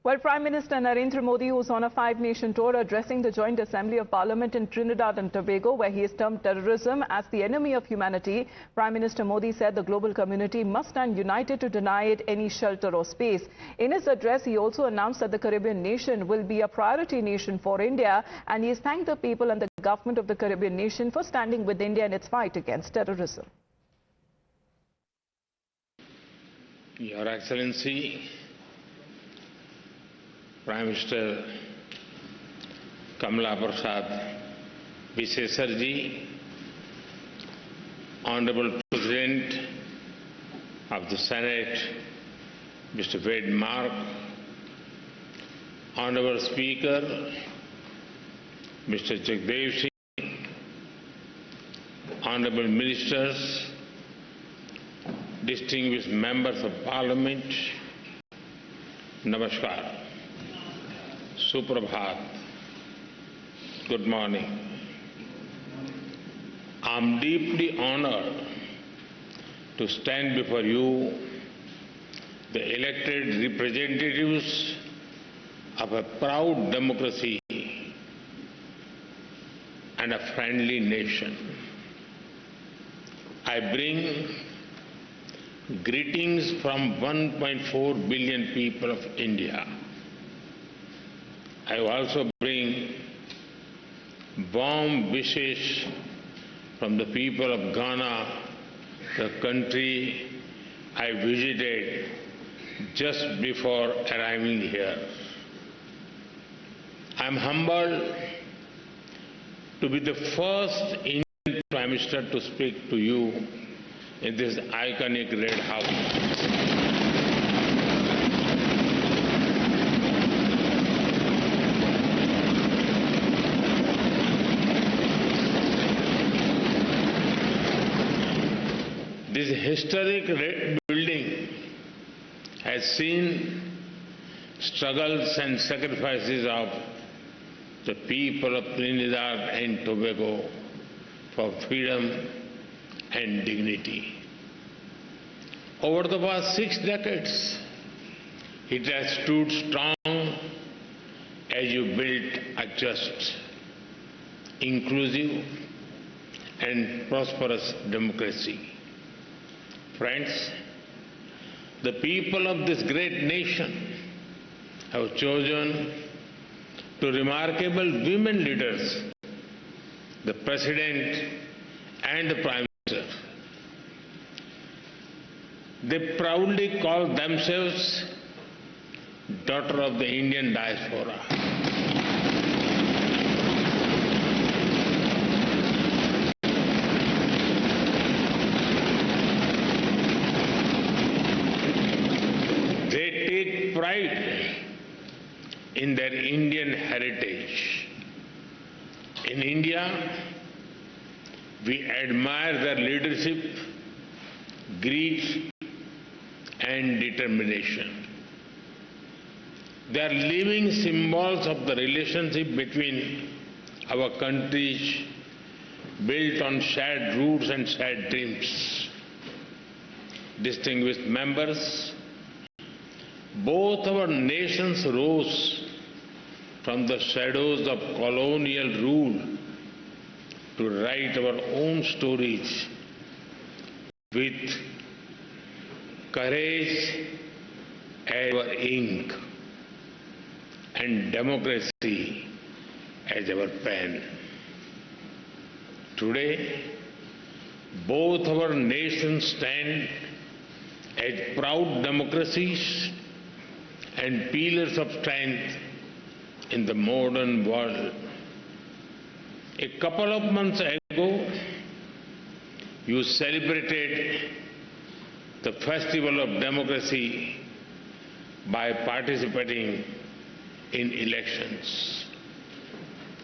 Well, Prime Minister Narendra Modi, who's on a five-nation tour addressing the Joint Assembly of Parliament in Trinidad and Tobago, where he has termed terrorism as the enemy of humanity, Prime Minister Modi said the global community must stand united to deny it any shelter or space. In his address, he also announced that the Caribbean nation will be a priority nation for India, and he has thanked the people and the government of the Caribbean nation for standing with India in its fight against terrorism. Your Excellency, Prime Minister Kamala Prasad Vishesarji, Honorable President of the Senate, Mr. Wade Mark, Honorable Speaker, Mr. Jagdev Singh, Honorable Ministers, distinguished members of Parliament, Namaskar, Suprabhat, good morning. I am deeply honored to stand before you, the elected representatives of a proud democracy and a friendly nation. I bring greetings from 1.4 billion people of India. I also bring warm wishes from the people of Ghana, the country I visited just before arriving here. I am humbled to be the first Indian Prime Minister to speak to you in this iconic Red House. This historic red building has seen struggles and sacrifices of the people of Trinidad and Tobago for freedom and dignity. Over the past 6 decades, it has stood strong as you built a just, inclusive, and prosperous democracy. Friends, the people of this great nation have chosen two remarkable women leaders, the President and the Prime Minister. They proudly call themselves daughter of the Indian diaspora. They take pride in their Indian heritage. In India, we admire their leadership, grit, and determination. They are living symbols of the relationship between our countries, built on shared roots and shared dreams. Distinguished members, both our nations rose from the shadows of colonial rule to write our own stories with courage as our ink and democracy as our pen. Today, both our nations stand as proud democracies and pillars of strength in the modern world. A couple of months ago, you celebrated the Festival of Democracy by participating in elections.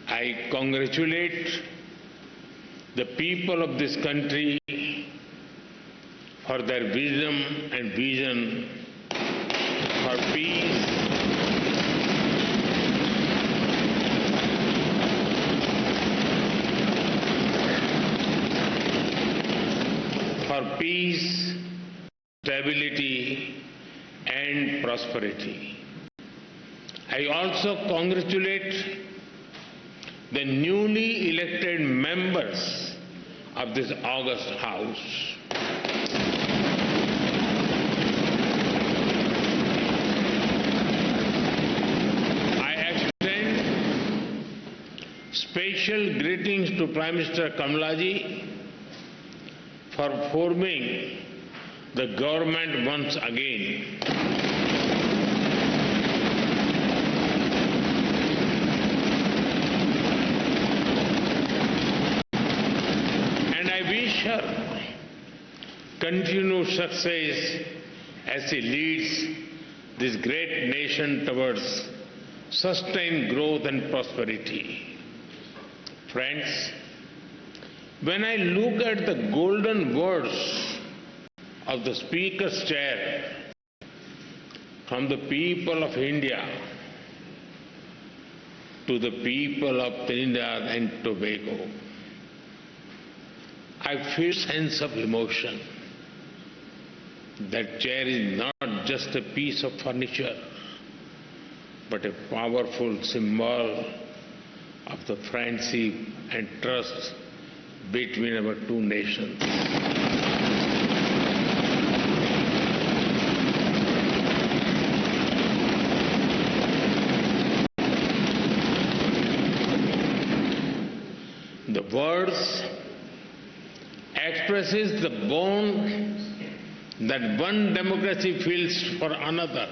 I congratulate the people of this country for their wisdom and vision for peace, stability, and prosperity. I also congratulate the newly elected members of this august House. I extend special greetings to Prime Minister Kamalaji for forming the government once again. And I wish her continued success as she leads this great nation towards sustained growth and prosperity. Friends, when I look at the golden words of the Speaker's chair from the people of India to the people of Trinidad and Tobago, I feel a sense of emotion. That chair is not just a piece of furniture, but a powerful symbol of the friendship and trust between our two nations. The words expresses the bond that one democracy feels for another.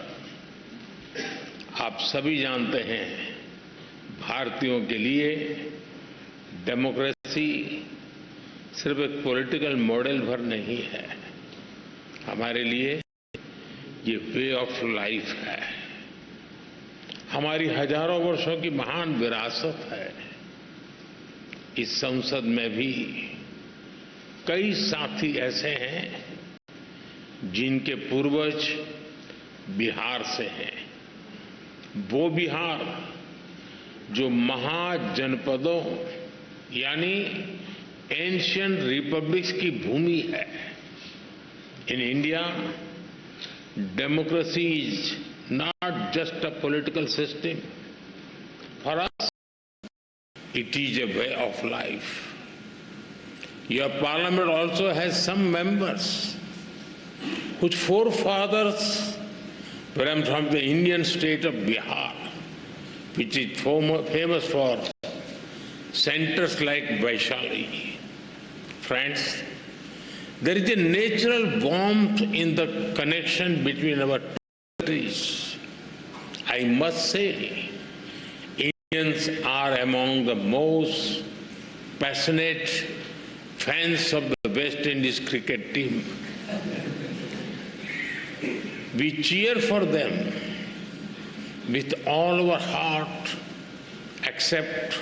आप सभी जानते हैं, भारतीयों के लिए democracy सिर्फ एक political model भर नहीं है, हमारे लिए ये वे ऑफ लाइफ है, हमारी हजारों वर्षों की महान विरासत है। इस संसद में भी कई साथी ऐसे हैं जिनके पूर्वज बिहार से हैं। वो बिहार जो महाजनपदों यानी एंशिएंट रिपब्लिक्स की भूमि है। In India, democracy is not just a political system, for us it is a way of life. Your parliament also has some members whose forefathers were from the Indian state of Bihar, which is famous for centers like Vaishali. Friends, there is a natural warmth in the connection between our two countries. I must say, Indians are among the most passionate fans of the West Indies cricket team. We cheer for them with all our heart, except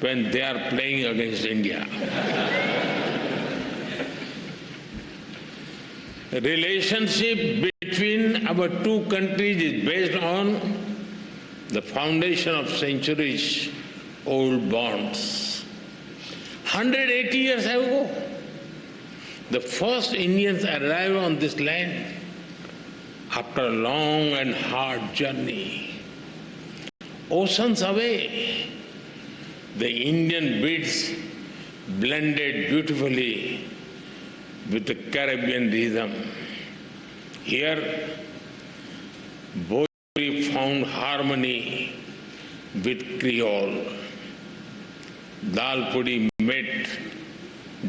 when they are playing against India. The relationship between our two countries is based on the foundation of centuries-old bonds. 180 years ago, the first Indians arrived on this land after a long and hard journey. Oceans away, the Indian beats blended beautifully with the Caribbean rhythm. Here, Bhojpuri found harmony with Creole. Dal pudi met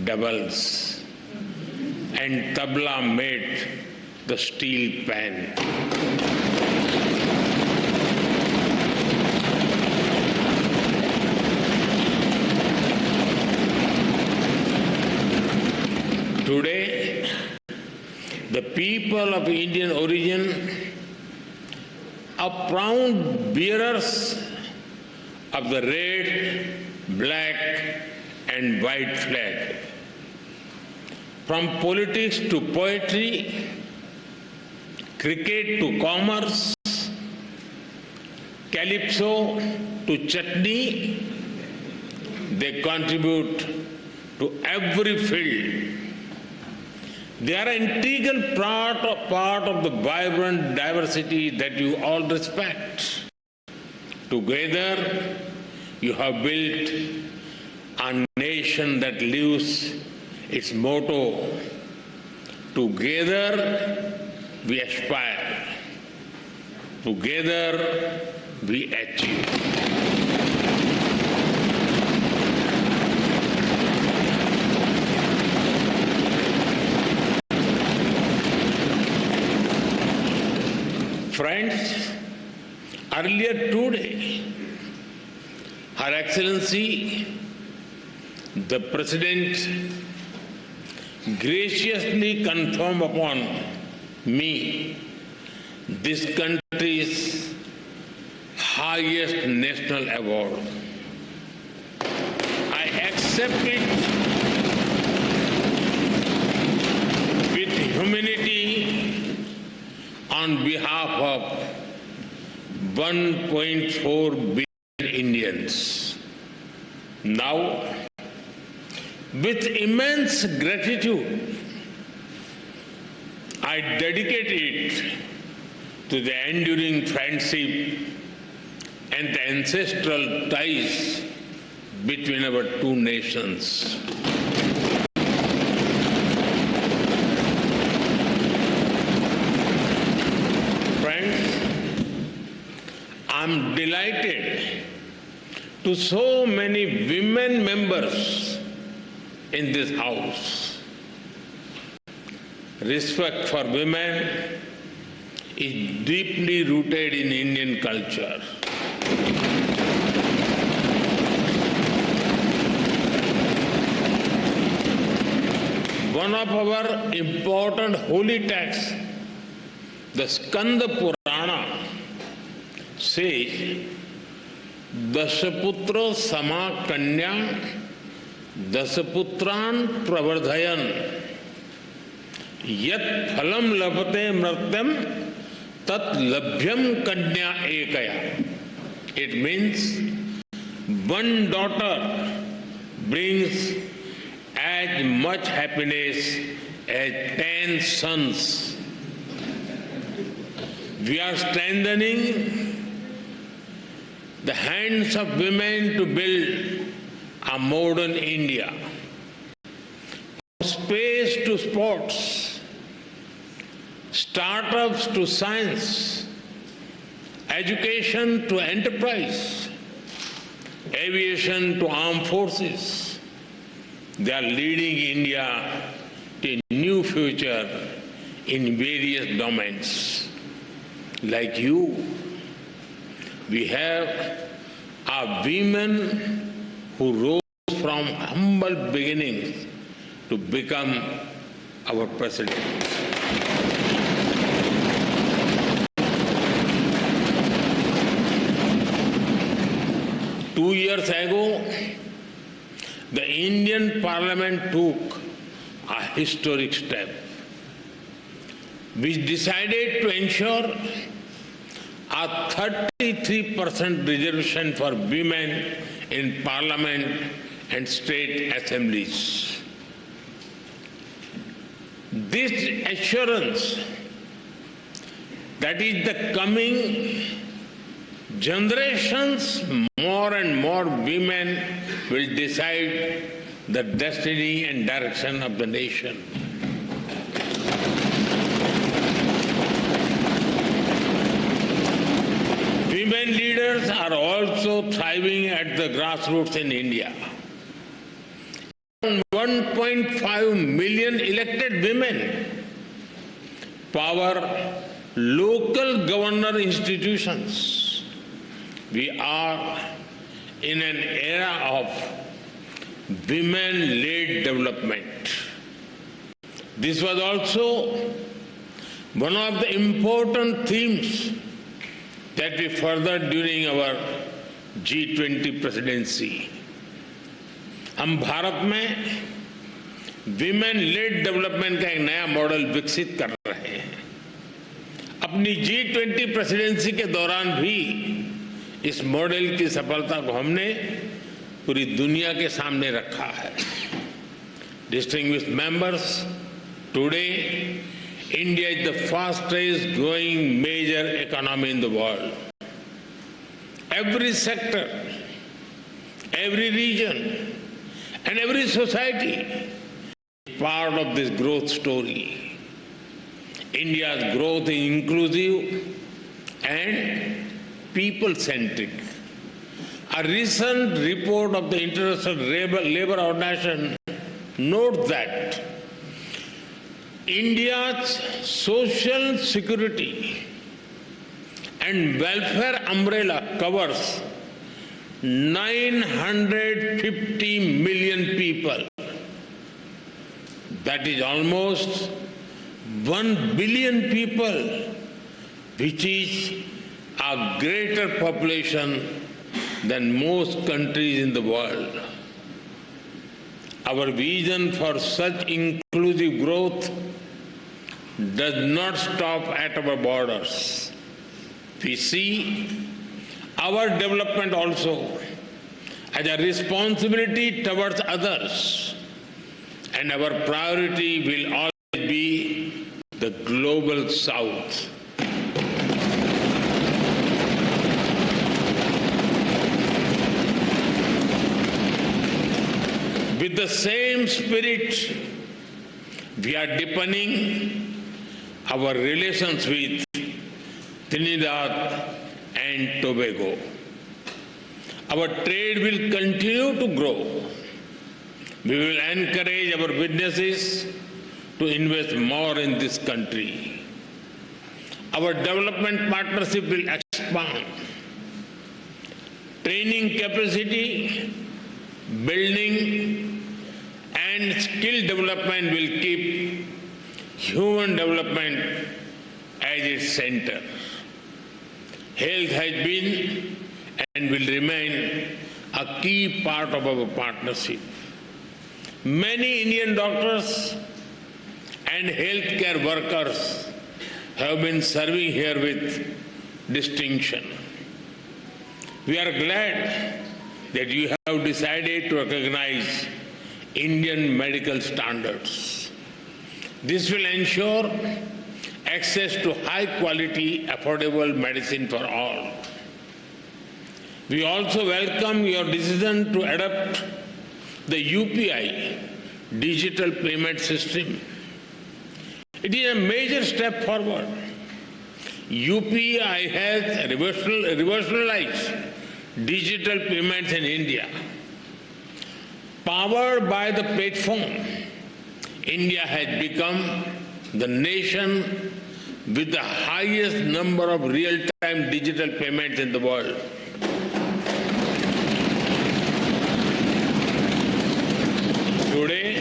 doubles, and tabla met the steel pan. Today, the people of Indian origin are proud bearers of the red, black and white flag. From politics to poetry, cricket to commerce, calypso to chutney, they contribute to every field. They are an integral part of the vibrant diversity that you all respect. Together, you have built a nation that lives its motto, together we aspire, together we achieve. Friends, earlier today, Her Excellency, the President, graciously conferred upon me this country's highest national award. I accept it with humility on behalf of 1.4 billion Indians. Now, with immense gratitude, I dedicate it to the enduring friendship and the ancestral ties between our two nations. Friends, I'm delighted to so many women members in this House. Respect for women is deeply rooted in Indian culture. One of our important holy texts, the Skanda Purana, says, Dashaputra sama kanya dasaputran pravardhayan yat phalam labhate mratyam tat labhyam kanya ekaya. It means one daughter brings as much happiness as 10 sons. We are strengthening the hands of women to build a modern India. From space to sports, startups to science, education to enterprise, aviation to armed forces, they are leading India to a new future in various domains. Like you, we have our women who rose from humble beginnings to become our president. Two years ago, the Indian Parliament took a historic step, which decided to ensure a 33% reservation for women in Parliament and state assemblies. This assurance that is the coming generations, more and more women will decide the destiny and direction of the nation. Women leaders are also thriving at the grassroots in India. 1.5 million elected women power local governor institutions. We are in an era of women-led development. This was also one of the important themes that we furthered during our G20 presidency. हम भारत में women-lead development का एक नया model विकसित कर रहे हैं। अपनी G20 प्रेसिडेंसी के दौरान भी इस मॉडल की सफलता को हमने पूरी दुनिया के सामने रखा है। Distinguished members, today India is the fastest growing major economy in the world. every sector, every region, and every society is part of this growth story. India's growth is inclusive and people-centric. A recent report of the International Labour Organization notes that India's social security and welfare umbrella covers 950 million people. That is almost 1 billion people, which is a greater population than most countries in the world. Our vision for such inclusive growth does not stop at our borders. We see our development also as a responsibility towards others, and our priority will always be the global South. With the same spirit, we are deepening our relations with Trinidad and Tobago. Our trade will continue to grow. We will encourage our businesses to invest more in this country. Our development partnership will expand. Training capacity, building, and skill development will keep human development as its center. Health has been and will remain a key part of our partnership. Many Indian doctors and healthcare workers have been serving here with distinction. We are glad that you have decided to recognize Indian medical standards. This will ensure access to high-quality, affordable medicine for all. We also welcome your decision to adopt the UPI, digital payment system. It is a major step forward. UPI has revolutionized digital payments in India. Powered by the platform, India has become the nation with the highest number of real-time digital payments in the world. Today,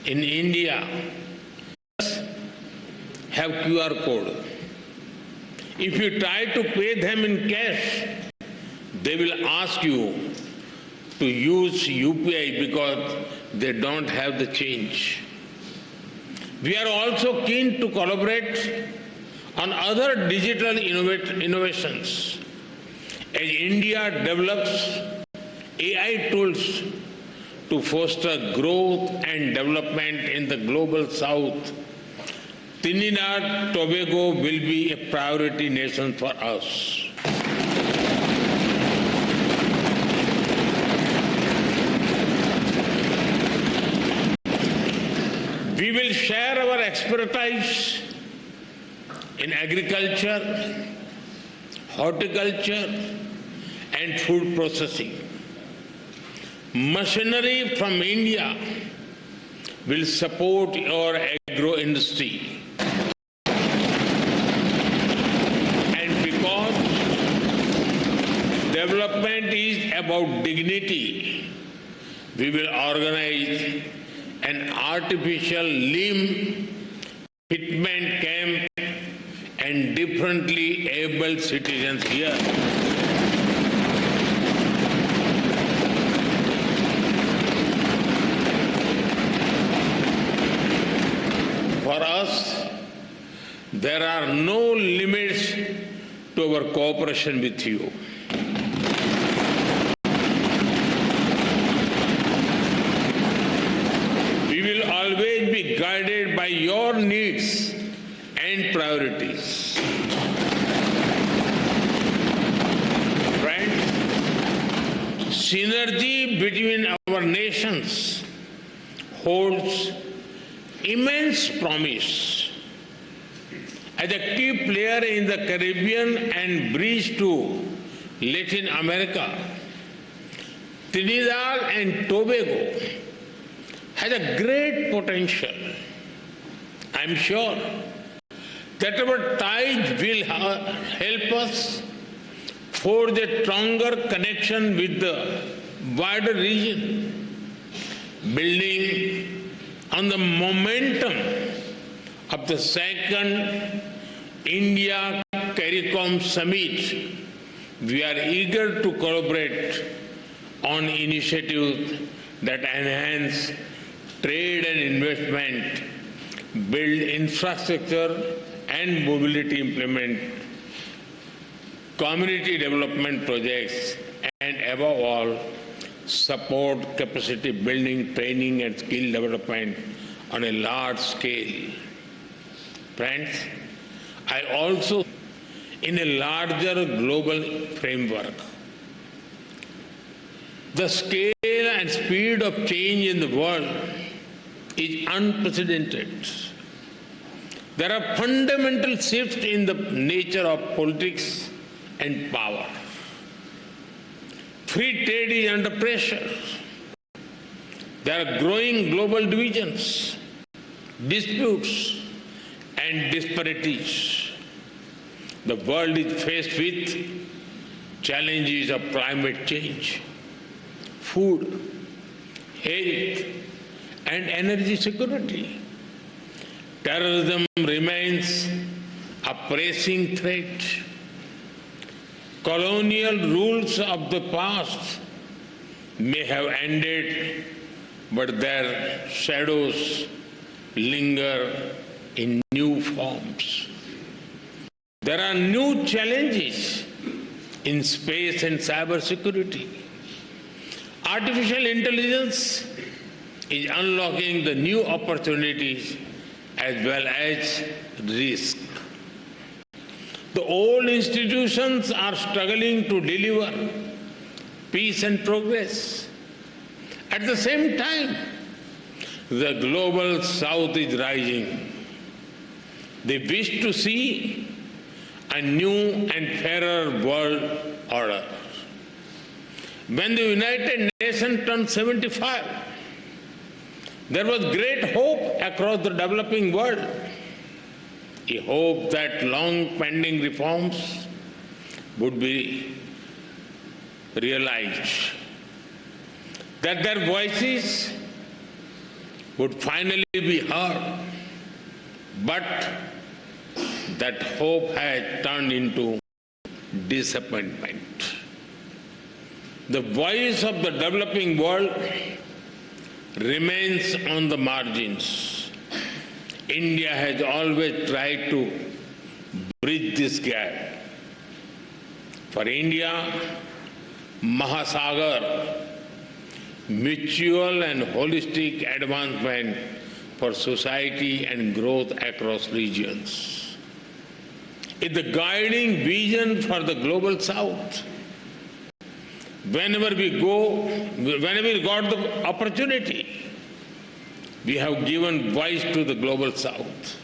in India, have QR code. If you try to pay them in cash, they will ask you to use UPI because they don't have the change. We are also keen to collaborate on other digital innovations. As India develops AI tools to foster growth and development in the global South, Trinidad and Tobago will be a priority nation for us. We will share our expertise in agriculture, horticulture, and food processing. Machinery from India will support our agro industry. And because development is about dignity, we will organize an artificial limb fitment camp and differently able citizens here. For us, there are no limits to our cooperation with you. We will always be guided by your needs and priorities. synergy between our nations holds immense promise. As a key player in the Caribbean and bridge to Latin America, Trinidad and Tobago has a great potential. I am sure that our ties will help us forge a stronger connection with the wider region, building on the momentum of the second India-CARICOM summit. We are eager to collaborate on initiatives that enhance trade and investment, build infrastructure and mobility, implement community development projects, and above all, support capacity building, training and skill development on a large scale. Friends, I also, in a larger global framework, the scale and speed of change in the world is unprecedented. There are fundamental shifts in the nature of politics and power. Free trade is under pressure. There are growing global divisions, disputes, and disparities. The world is faced with challenges of climate change, food, health, and energy security. Terrorism remains a pressing threat. Colonial rules of the past may have ended, but their shadows linger in new forms. There are new challenges in space and cybersecurity. Artificial intelligence is unlocking the new opportunities as well as risk. The old institutions are struggling to deliver peace and progress. At the same time, the global South is rising. They wish to see a new and fairer world order. When the United Nations turned 75, there was great hope across the developing world. A hope that long-pending reforms would be realized, that their voices would finally be heard. But that hope has turned into disappointment. The voice of the developing world remains on the margins. India has always tried to bridge this gap. For India, Mahasagar, mutual and holistic advancement for society and growth across regions is the guiding vision for the global South. Whenever we got the opportunity, we have given voice to the global South.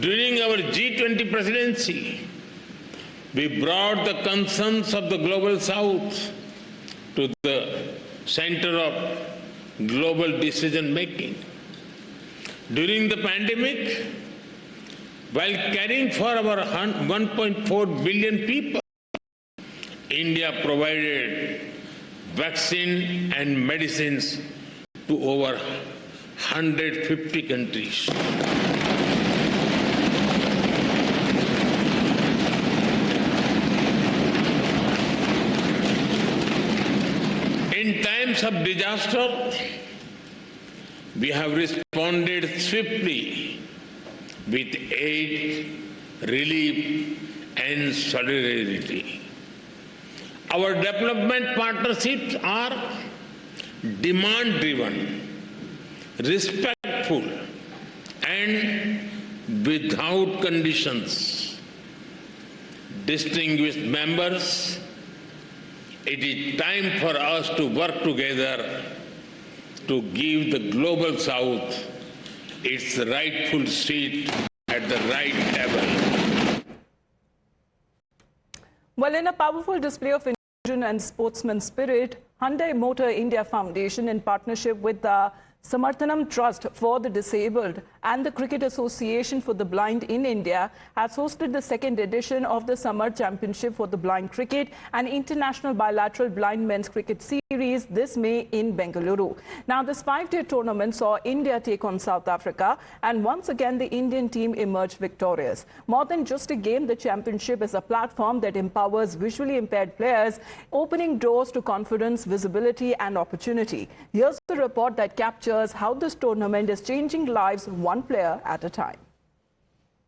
During our G20 presidency, we brought the concerns of the global South to the center of global decision making. During the pandemic, while caring for our 1.4 billion people, India provided vaccine and medicines to over 150 countries. In times of disaster, we have responded swiftly with aid, relief, and solidarity. Our development partnerships are demand-driven, respectful, and without conditions. Distinguished members, It is time for us to work together to give the global South its rightful seat at the right table. Well, in a powerful display of inclusion and sportsman spirit, Hyundai Motor India Foundation, in partnership with the Samarthanam Trust for the Disabled and the Cricket Association for the Blind in India, has hosted the second edition of the Summer Championship for the Blind Cricket and International Bilateral Blind Men's Cricket Series this May in Bengaluru. Now, this 5-day tournament saw India take on South Africa, and once again the Indian team emerged victorious. More than just a game, the championship is a platform that empowers visually impaired players, opening doors to confidence, visibility and opportunity. Here's the report that captures how this tournament is changing lives one player at a time.